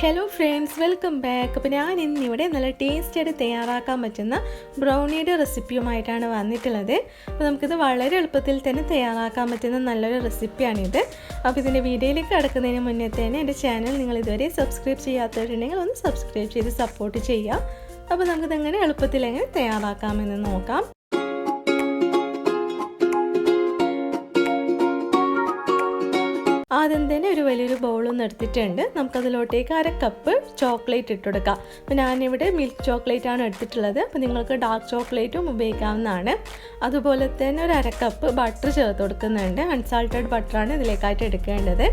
Hello friends, welcome back. അപ്പോൾ ഞാൻ ഇന്നിവിടെ നല്ല ടേസ്റ്റിയായിട്ട് തയ്യാറാക്കാൻ പറ്റുന്ന ബ്രൗണിയുടെ റെസിപ്പിയുമായിട്ടാണ് വന്നിട്ടുള്ളത്. അപ്പോൾ നമുക്കിത് വളരെ എളുപ്പത്തിൽ തന്നെ തയ്യാറാക്കാൻ പറ്റുന്ന നല്ലൊരു റെസിപ്പിയാണിത്. അപ്പോൾ ഇതിൻ്റെ വീഡിയോയിലേക്ക് കടക്കുന്നതിന് മുന്നേ തന്നെ എൻ്റെ ചാനൽ നിങ്ങൾ ഇതുവരെ സബ്സ്ക്രൈബ് ചെയ്യാത്തവരുണ്ടെങ്കിൽ ഒന്ന് സബ്സ്ക്രൈബ് ചെയ്ത് സപ്പോർട്ട് ചെയ്യുക. അപ്പോൾ നമുക്കിതെങ്ങനെ എളുപ്പത്തിൽ എങ്ങനെ തയ്യാറാക്കാമെന്ന് നോക്കാം. ആദ്യം തന്നെ ഒരു വലിയൊരു ബൗളൊന്നും എടുത്തിട്ടുണ്ട്. നമുക്കതിലോട്ടേക്ക് 1/2 കപ്പ് ചോക്ലേറ്റ് ഇട്ട് കൊടുക്കാം. അപ്പോൾ ഞാനിവിടെ മിൽക്ക് ചോക്ലേറ്റ് ആണ് എടുത്തിട്ടുള്ളത്. അപ്പോൾ നിങ്ങൾക്ക് ഡാർക്ക് ചോക്ലേറ്റും ഉപയോഗിക്കാവുന്നതാണ്. അതുപോലെ തന്നെ ഒരു 1/2 കപ്പ് ബട്ടർ ചേർത്ത് കൊടുക്കുന്നുണ്ട്. അൺസാൾട്ടഡ് ബട്ടറാണ് ഇതിലേക്കായിട്ട് എടുക്കേണ്ടത്.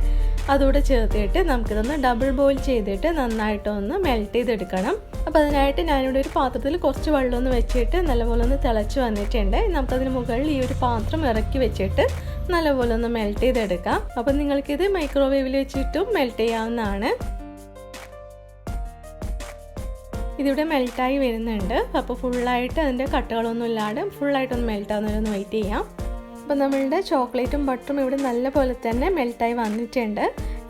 അതുകൂടെ ചേർത്തിട്ട് നമുക്കിതൊന്ന് ഡബിൾ ബോയിൽ ചെയ്തിട്ട് നന്നായിട്ടൊന്ന് മെൽറ്റ് ചെയ്തെടുക്കണം. അപ്പോൾ അതിനായിട്ട് ഞാനിവിടെ ഒരു പാത്രത്തിൽ കുറച്ച് വെള്ളമൊന്ന് വെച്ചിട്ട് നല്ലപോലെ ഒന്ന് തിളച്ച് വന്നിട്ടുണ്ട്. നമുക്കതിന് മുകളിൽ ഈ ഒരു പാത്രം ഇറക്കി വെച്ചിട്ട് നല്ലപോലെ ഒന്ന് മെൽറ്റ് ചെയ്തെടുക്കാം. അപ്പം നിങ്ങൾക്കിത് മൈക്രോവേവിൽ വെച്ചിട്ടും മെൽറ്റ് ചെയ്യാവുന്നതാണ്. ഇതിവിടെ മെൽറ്റായി വരുന്നുണ്ട്. അപ്പോൾ ഫുള്ളായിട്ട് അതിൻ്റെ കട്ടകളൊന്നും ഇല്ലാതെ ഫുള്ളായിട്ടൊന്ന് മെൽറ്റ് ആവുന്നവരൊന്ന് വെയിറ്റ് ചെയ്യാം. അപ്പോൾ നമ്മളുടെ ചോക്ലേറ്റും ബട്ടറും ഇവിടെ നല്ല പോലെ തന്നെ മെൽറ്റായി വന്നിട്ടുണ്ട്.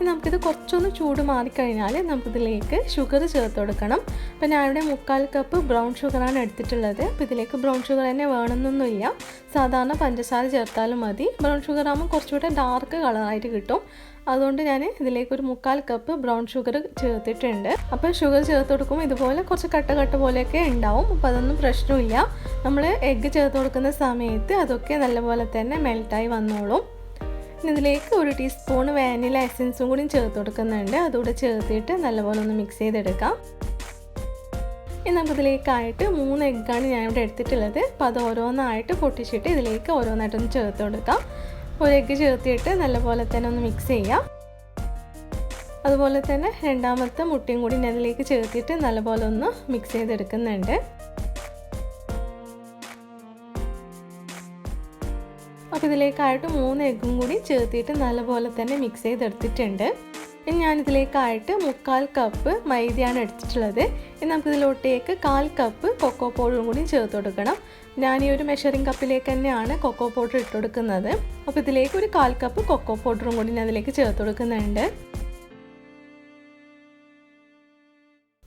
നമുക്കിത് കുറച്ചൊന്ന് ചൂട് മാറിക്കഴിഞ്ഞാൽ നമുക്കിതിലേക്ക് ഷുഗർ ചേർത്ത് കൊടുക്കണം. അപ്പോൾ ഞാനിവിടെ 3/4 കപ്പ് ബ്രൗൺ ഷുഗറാണ് എടുത്തിട്ടുള്ളത്. അപ്പോൾ ഇതിലേക്ക് ബ്രൗൺ ഷുഗർ തന്നെ വേണമെന്നൊന്നുമില്ല, സാധാരണ പഞ്ചസാര ചേർത്താലും മതി. ബ്രൗൺ ഷുഗർ ആകുമ്പോൾ കുറച്ചുകൂടെ ഡാർക്ക് കളറായിട്ട് കിട്ടും. അതുകൊണ്ട് ഞാൻ ഇതിലേക്ക് ഒരു 3/4 കപ്പ് ബ്രൗൺ ഷുഗർ ചേർത്തിട്ടുണ്ട്. അപ്പോൾ ഷുഗർ ചേർത്ത് കൊടുക്കുമ്പോൾ ഇതുപോലെ കുറച്ച് കട്ട പോലെയൊക്കെ ഉണ്ടാവും. അപ്പോൾ അതൊന്നും പ്രശ്നമില്ല. നമ്മൾ എഗ്ഗ് ചേർത്ത് കൊടുക്കുന്ന സമയത്ത് അതൊക്കെ നല്ലപോലെ തന്നെ മെൽറ്റായി വന്നോളും. ഇതിലേക്ക് 1 ടീസ്പൂൺ വാനില എസൻസും കൂടി ചേർത്ത് കൊടുക്കുന്നുണ്ട്. അതുകൂടെ ചേർത്തിട്ട് നല്ലപോലെ ഒന്ന് മിക്സ് ചെയ്തെടുക്കാം. ഇനി നമുക്കിതിലേക്കായിട്ട് 3 എഗ്ഗാണ് ഞാനിവിടെ എടുത്തിട്ടുള്ളത്. അപ്പോൾ അത് ഓരോന്നായിട്ട് പൊട്ടിച്ചിട്ട് ഇതിലേക്ക് ഓരോന്നായിട്ടൊന്ന് ചേർത്ത് കൊടുക്കാം. 1 എഗ്ഗ് ചേർത്തിട്ട് നല്ലപോലെ തന്നെ ഒന്ന് മിക്സ് ചെയ്യാം. അതുപോലെ തന്നെ രണ്ടാമത്തെ മുട്ടയും കൂടി ഞാൻ ഇതിലേക്ക് ചേർത്തിട്ട് നല്ലപോലെ ഒന്ന് മിക്സ് ചെയ്തെടുക്കുന്നുണ്ട്. അപ്പോൾ ഇതിലേക്കായിട്ട് 3 എഗ്ഗും കൂടി ചേർത്തിട്ട് നല്ലപോലെ തന്നെ മിക്സ് ചെയ്തെടുത്തിട്ടുണ്ട്. ഇനി ഞാനിതിലേക്കായിട്ട് 3/4 കപ്പ് മൈദയാണ് എടുത്തിട്ടുള്ളത്. ഇനി നമുക്കിതിലോട്ടേക്ക് 1/4 കപ്പ് കൊക്കോ പൗഡറും കൂടി ചേർത്ത് കൊടുക്കണം. ഞാൻ ഈ ഒരു മെഷറിംഗ് കപ്പിലേക്ക് തന്നെയാണ് കൊക്കോ പൗഡർ ഇട്ട് കൊടുക്കുന്നത്. അപ്പോൾ ഇതിലേക്ക് ഒരു 1/4 കപ്പ് കൊക്കോ പൗഡറും കൂടി ഞാൻ അതിലേക്ക് ചേർത്ത് കൊടുക്കുന്നുണ്ട്.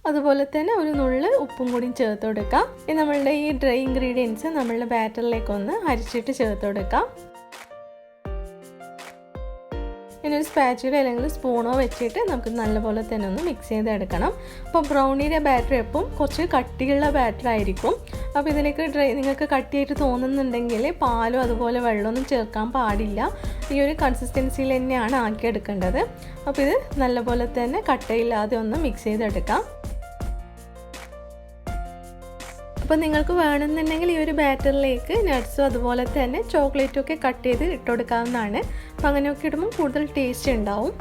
അതുപോലെ തന്നെ ഒരു നുള്ള് ഉപ്പും കൂടി ചേർത്ത് കൊടുക്കാം. ഇനി നമ്മളുടെ ഈ ഡ്രൈ ഇൻഗ്രീഡിയൻസ് നമ്മളുടെ ബാറ്ററിലേക്കൊന്ന് അരിച്ചിട്ട് ചേർത്ത് കൊടുക്കാം. ഇനി ഒരു സ്പാച്ചുലോ അല്ലെങ്കിൽ സ്പൂണോ വെച്ചിട്ട് നമുക്ക് നല്ലപോലെ തന്നെ ഒന്ന് മിക്സ് ചെയ്തെടുക്കണം. അപ്പോൾ ബ്രൗണിയുടെ ബാറ്റർ എപ്പം കുറച്ച് കട്ടിയുള്ള ബാറ്റർ ആയിരിക്കും. അപ്പോൾ ഇതിലേക്ക് നിങ്ങൾക്ക് കട്ടിയായിട്ട് തോന്നുന്നുണ്ടെങ്കിൽ പാലോ അതുപോലെ വെള്ളമൊന്നും ചേർക്കാൻ പാടില്ല. ഈ ഒരു കൺസിസ്റ്റൻസിയിൽ തന്നെയാണ് ആക്കിയെടുക്കേണ്ടത്. അപ്പോൾ ഇത് നല്ലപോലെ തന്നെ കട്ടയില്ലാതെ ഒന്ന് മിക്സ് ചെയ്തെടുക്കാം. അപ്പോൾ നിങ്ങൾക്ക് വേണമെന്നുണ്ടെങ്കിൽ ഈ ഒരു ബാറ്ററിലേക്ക് നട്ട്സും അതുപോലെ തന്നെ ചോക്ലേറ്റും ഒക്കെ കട്ട് ചെയ്ത് ഇട്ടുകൊടുക്കാവുന്നതാണ്. അപ്പോൾ അങ്ങനെയൊക്കെ ഇടുമ്പോൾ കൂടുതൽ ടേസ്റ്റ് ഉണ്ടാവും.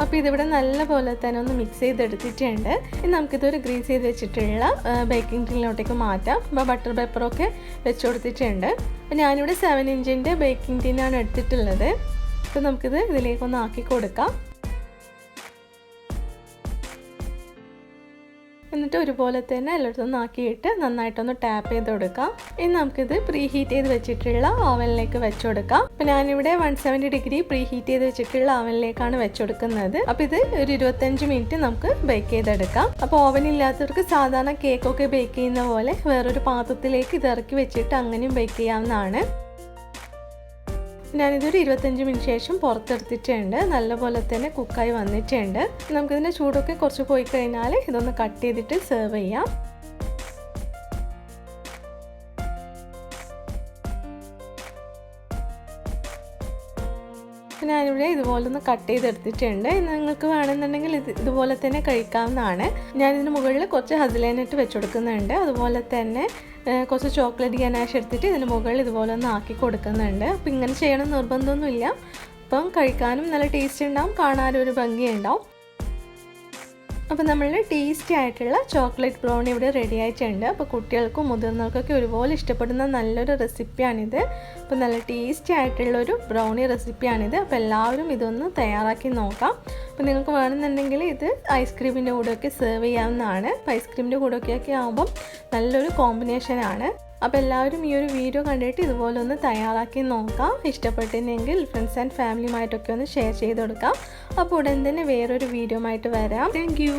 അപ്പോൾ ഇതിവിടെ നല്ലപോലെ തന്നെ ഒന്ന് മിക്സ് ചെയ്തെടുത്തിട്ടുണ്ട്. ഇനി നമുക്കിതൊരു ഗ്രീസ് ചെയ്ത് വെച്ചിട്ടുള്ള ബേക്കിംഗ് ടിന്നിലോട്ടേക്ക് മാറ്റാം. അപ്പോൾ ബട്ടർ പേപ്പറൊക്കെ വെച്ച് കൊടുത്തിട്ടുണ്ട്. അപ്പോൾ ഞാനിവിടെ 7 ഇഞ്ചിൻ്റെ ബേക്കിംഗ് ടിന്നാണ് എടുത്തിട്ടുള്ളത്. അപ്പോൾ നമുക്കിത് ഇതിലേക്കൊന്ന് ആക്കി കൊടുക്കാം. എന്നിട്ട് ഒരുപോലെ തന്നെ എല്ലായിടത്തും ആക്കിയിട്ട് നന്നായിട്ടൊന്ന് ടാപ്പ് ചെയ്ത് കൊടുക്കാം. ഇനി നമുക്കിത് പ്രീ ഹീറ്റ് ചെയ്ത് വെച്ചിട്ടുള്ള ഓവനിലേക്ക് വെച്ച് കൊടുക്കാം. അപ്പോൾ ഞാനിവിടെ 170 ഡിഗ്രി പ്രീ ഹീറ്റ് ചെയ്ത് വെച്ചിട്ടുള്ള ഓവനിലേക്കാണ് വെച്ച് കൊടുക്കുന്നത്. അപ്പോൾ ഇത് ഒരു 25 മിനിറ്റ് നമുക്ക് ബേക്ക് ചെയ്തെടുക്കാം. അപ്പോൾ ഓവൻ ഇല്ലാത്തവർക്ക് സാധാരണ കേക്കൊക്കെ ബേക്ക് ചെയ്യുന്ന പോലെ വേറൊരു പാത്രത്തിലേക്ക് ഇത് ഇറക്കി വെച്ചിട്ട് അങ്ങനെയും ബേക്ക് ചെയ്യാവുന്നതാണ്. ഞാനിതൊരു 25 മിനിറ്റ് ശേഷം പുറത്തെടുത്തിട്ടുണ്ട്. നല്ലപോലെ തന്നെ കുക്കായി വന്നിട്ടുണ്ട്. നമുക്കിതിൻ്റെ ചൂടൊക്കെ കുറച്ച് പോയി കഴിഞ്ഞാൽ ഇതൊന്ന് കട്ട് ചെയ്തിട്ട് സെർവ് ചെയ്യാം. ഞാനിവിടെ ഇതുപോലെ ഒന്ന് കട്ട് ചെയ്തെടുത്തിട്ടുണ്ട്. നിങ്ങൾക്ക് വേണമെന്നുണ്ടെങ്കിൽ ഇതുപോലെ തന്നെ കഴിക്കാവുന്നതാണ്. ഞാനിതിന് മുകളിൽ കുറച്ച് ഹസിലേനട്ട് വെച്ച് കൊടുക്കുന്നുണ്ട്. അതുപോലെ തന്നെ കുറച്ച് ചോക്ലേറ്റ് ഗനാഷ് എടുത്തിട്ട് ഇതിന് മുകളിൽ ഇതുപോലെ ഒന്ന് ആക്കി കൊടുക്കുന്നുണ്ട്. അപ്പോൾ ഇങ്ങനെ ചെയ്യണം നിർബന്ധമൊന്നുമില്ല. അപ്പം കഴിക്കാനും നല്ല ടേസ്റ്റ് ഉണ്ടാവും, കാണാനും ഒരു ഭംഗിയുണ്ടാവും. അപ്പോൾ നമ്മളുടെ ടേസ്റ്റി ആയിട്ടുള്ള ചോക്ലേറ്റ് ബ്രൗണി ഇവിടെ റെഡി ആയിട്ടുണ്ട്. അപ്പോൾ കുട്ടികൾക്കും മുതിർന്നവർക്കൊക്കെ ഒരുപോലെ ഇഷ്ടപ്പെടുന്ന നല്ലൊരു റെസിപ്പിയാണിത്. അപ്പോൾ നല്ല ടേസ്റ്റി ആയിട്ടുള്ളൊരു ബ്രൗണി റെസിപ്പിയാണിത്. അപ്പോൾ എല്ലാവരും ഇതൊന്ന് തയ്യാറാക്കി നോക്കാം. അപ്പോൾ നിങ്ങൾക്ക് വേണമെന്നുണ്ടെങ്കിൽ ഇത് ഐസ്ക്രീമിൻ്റെ കൂടെയൊക്കെ സെർവ് ചെയ്യാവുന്നതാണ്. അപ്പോൾ ഐസ്ക്രീമിൻ്റെ കൂടെയൊക്കെ ആകുമ്പം നല്ലൊരു കോമ്പിനേഷനാണ്. അപ്പോൾ എല്ലാവരും ഈ ഒരു വീഡിയോ കണ്ടിട്ട് ഇതുപോലെ ഒന്ന് തയ്യാറാക്കി നോക്കാം. ഇഷ്ടപ്പെട്ടില്ലെങ്കിൽ ഫ്രണ്ട്സ് ആൻഡ് ഫാമിലിയുമായിട്ടൊക്കെ ഒന്ന് ഷെയർ ചെയ്ത് കൊടുക്കാം. അപ്പോൾ ഉടൻ തന്നെ വേറൊരു വീഡിയോ ആയിട്ട് വരാം. Thank you.